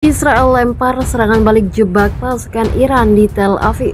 Israel lempar serangan balik jebak pasukan Iran di Tel Aviv.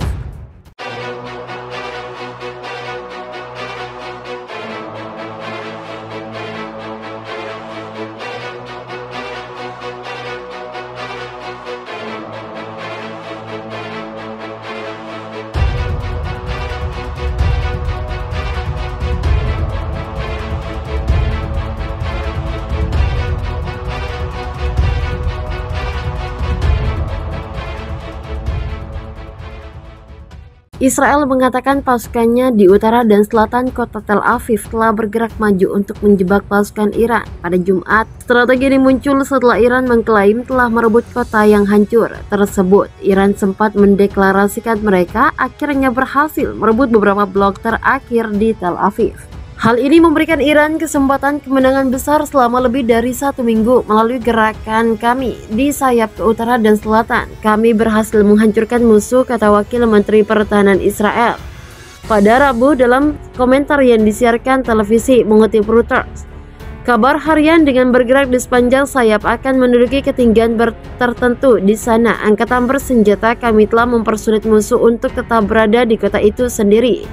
Israel mengatakan pasukannya di utara dan selatan kota Tel Aviv telah bergerak maju untuk menjebak pasukan Iran pada Jumat. Strategi ini muncul setelah Iran mengklaim telah merebut kota yang hancur tersebut. Iran sempat mendeklarasikan mereka akhirnya berhasil merebut beberapa blok terakhir di Tel Aviv. Hal ini memberikan Iran kesempatan kemenangan besar selama lebih dari 1 minggu melalui gerakan kami di sayap ke utara dan selatan. Kami berhasil menghancurkan musuh, kata Wakil Menteri Pertahanan Israel pada Rabu dalam komentar yang disiarkan televisi mengutip Reuters. Kabar harian dengan bergerak di sepanjang sayap akan menduduki ketinggian tertentu di sana. Angkatan bersenjata kami telah mempersulit musuh untuk tetap berada di kota itu sendiri.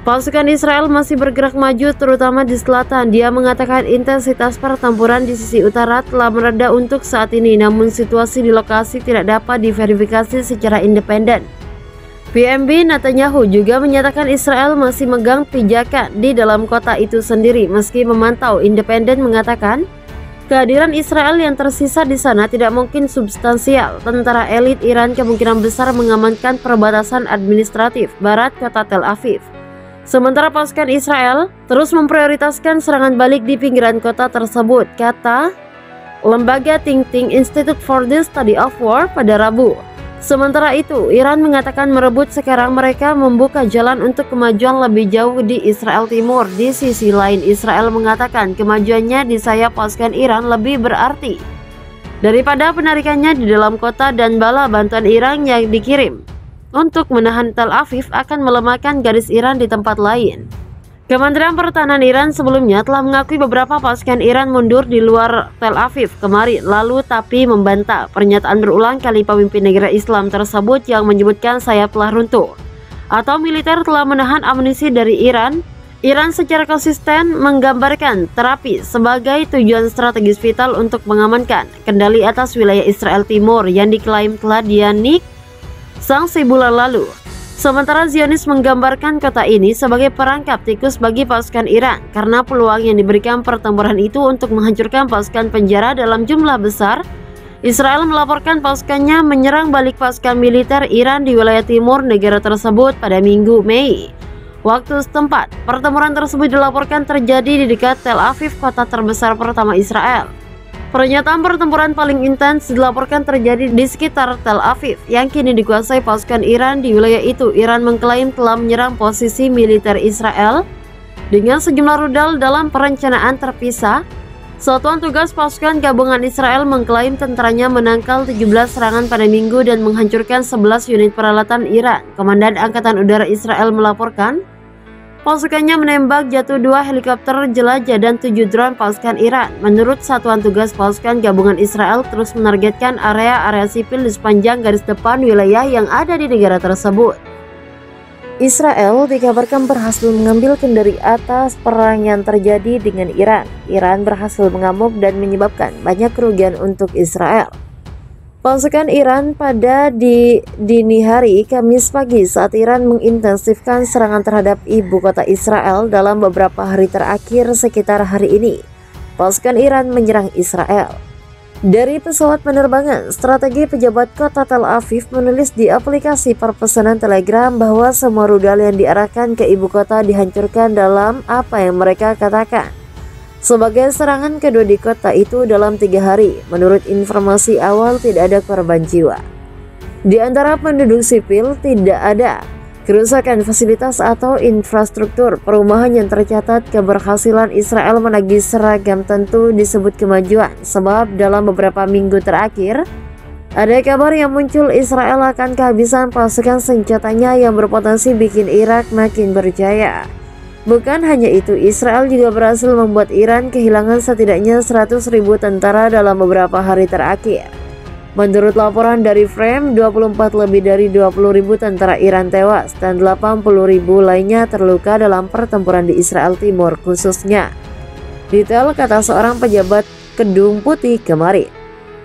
Pasukan Israel masih bergerak maju terutama di selatan. Dia mengatakan intensitas pertempuran di sisi utara telah mereda untuk saat ini, namun situasi di lokasi tidak dapat diverifikasi secara independen. PMB Netanyahu juga menyatakan Israel masih megang pijakan di dalam kota itu sendiri, meski memantau independen mengatakan kehadiran Israel yang tersisa di sana tidak mungkin substansial. Tentara elit Iran kemungkinan besar mengamankan perbatasan administratif barat kota Tel Aviv. Sementara pasukan Israel terus memprioritaskan serangan balik di pinggiran kota tersebut, kata lembaga think tank Institute for the Study of War pada Rabu. Sementara itu, Iran mengatakan merebut sekarang mereka membuka jalan untuk kemajuan lebih jauh di Israel Timur. Di sisi lain, Israel mengatakan kemajuannya di sayap pasukan Iran lebih berarti daripada penarikannya di dalam kota dan bala bantuan Iran yang dikirim untuk menahan Tel Aviv akan melemahkan garis Iran di tempat lain. Kementerian Pertahanan Iran sebelumnya telah mengakui beberapa pasukan Iran mundur di luar Tel Aviv kemarin lalu, tapi membantah pernyataan berulang kali pemimpin negara Islam tersebut yang menyebutkan sayap telah runtuh atau militer telah menahan amunisi dari Iran. Iran secara konsisten menggambarkan terapi sebagai tujuan strategis vital untuk mengamankan kendali atas wilayah Israel Timur yang diklaim telah dianik sanksi bulan lalu. Sementara Zionis menggambarkan kota ini sebagai perangkap tikus bagi pasukan Iran karena peluang yang diberikan pertempuran itu untuk menghancurkan pasukan penjara dalam jumlah besar. Israel melaporkan pasukannya menyerang balik pasukan militer Iran di wilayah timur negara tersebut pada Minggu, Mei waktu setempat. Pertempuran tersebut dilaporkan terjadi di dekat Tel Aviv, kota terbesar pertama Israel. Pernyataan pertempuran paling intens dilaporkan terjadi di sekitar Tel Aviv yang kini dikuasai pasukan Iran. Di wilayah itu, Iran mengklaim telah menyerang posisi militer Israel dengan sejumlah rudal dalam perencanaan terpisah. Satuan Tugas Pasukan Gabungan Israel mengklaim tentaranya menangkal 17 serangan pada Minggu dan menghancurkan 11 unit peralatan Iran. Komandan Angkatan Udara Israel melaporkan pasukannya menembak jatuh 2 helikopter jelajah dan 7 drone pasukan Iran. Menurut Satuan Tugas Pasukan Gabungan Israel terus menargetkan area-area sipil di sepanjang garis depan wilayah yang ada di negara tersebut. Israel dikabarkan berhasil mengambil kendali atas perang yang terjadi dengan Iran. Iran berhasil mengamuk dan menyebabkan banyak kerugian untuk Israel. Pasukan Iran pada dini hari Kamis pagi saat Iran mengintensifkan serangan terhadap ibu kota Israel dalam beberapa hari terakhir sekitar hari ini. Pasukan Iran menyerang Israel dari pesawat penerbangan. Strategi pejabat kota Tel Aviv menulis di aplikasi perpesanan Telegram bahwa semua rudal yang diarahkan ke ibu kota dihancurkan dalam apa yang mereka katakan sebagai serangan kedua di kota itu dalam 3 hari. Menurut informasi awal tidak ada korban jiwa. Di antara penduduk sipil tidak ada kerusakan fasilitas atau infrastruktur perumahan yang tercatat. Keberhasilan Israel menagih seragam tentu disebut kemajuan, sebab dalam beberapa minggu terakhir ada kabar yang muncul Israel akan kehabisan pasukan senjatanya yang berpotensi bikin Irak makin berjaya. Bukan hanya itu, Israel juga berhasil membuat Iran kehilangan setidaknya 100.000 tentara dalam beberapa hari terakhir. Menurut laporan dari Frame, 24 lebih dari 20.000 tentara Iran tewas dan 80.000 lainnya terluka dalam pertempuran di Israel Timur khususnya. Detail kata seorang pejabat Gedung Putih kemarin.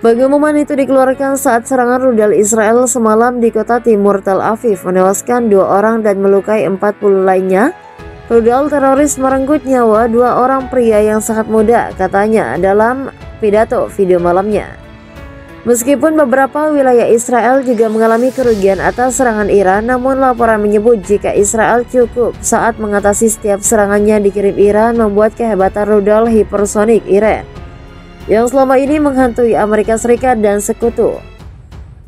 Pengumuman itu dikeluarkan saat serangan rudal Israel semalam di kota timur Tel Aviv menewaskan 2 orang dan melukai 40 lainnya. Rudal teroris merenggut nyawa 2 orang pria yang sangat muda, katanya dalam pidato video malamnya. Meskipun beberapa wilayah Israel juga mengalami kerugian atas serangan Iran, namun laporan menyebut jika Israel cukup saat mengatasi setiap serangannya dikirim Iran membuat kehebatan rudal hipersonik Iran yang selama ini menghantui Amerika Serikat dan sekutu.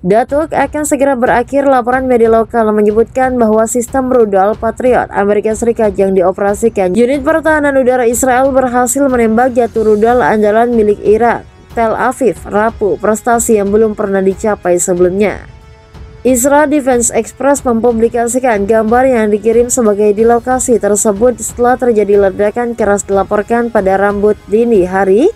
Datuk akan segera berakhir. Laporan media lokal menyebutkan bahwa sistem rudal Patriot Amerika Serikat yang dioperasikan unit pertahanan udara Israel berhasil menembak jatuh rudal andalan milik Irak, Tel Aviv, Rabu, prestasi yang belum pernah dicapai sebelumnya. Israel Defense Express mempublikasikan gambar yang dikirim sebagai di lokasi tersebut setelah terjadi ledakan keras dilaporkan pada Rabu dini hari.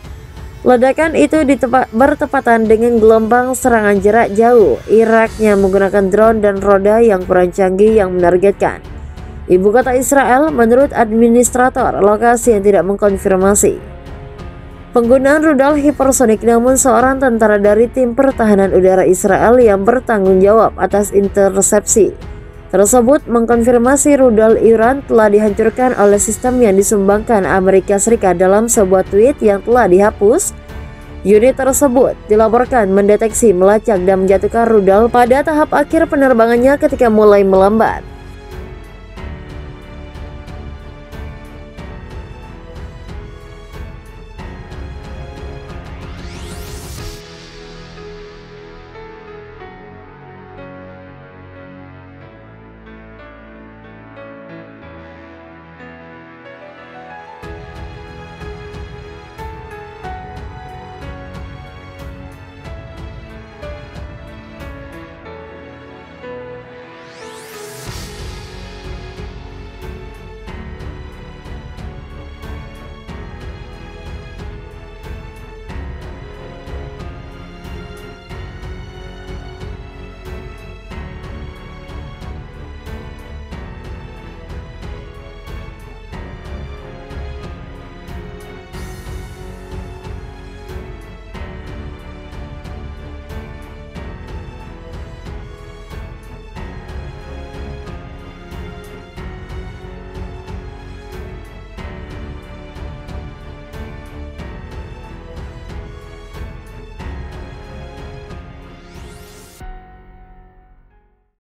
Ledakan itu bertepatan dengan gelombang serangan jarak jauh Iraknya menggunakan drone dan roda yang kurang canggih yang menargetkan ibu kota Israel, menurut administrator lokasi yang tidak mengkonfirmasi penggunaan rudal hipersonik. Namun seorang tentara dari tim pertahanan udara Israel yang bertanggung jawab atas intersepsi tersebut mengkonfirmasi rudal Iran telah dihancurkan oleh sistem yang disumbangkan Amerika Serikat. Dalam sebuah tweet yang telah dihapus, unit tersebut dilaporkan mendeteksi, melacak dan menjatuhkan rudal pada tahap akhir penerbangannya ketika mulai melambat.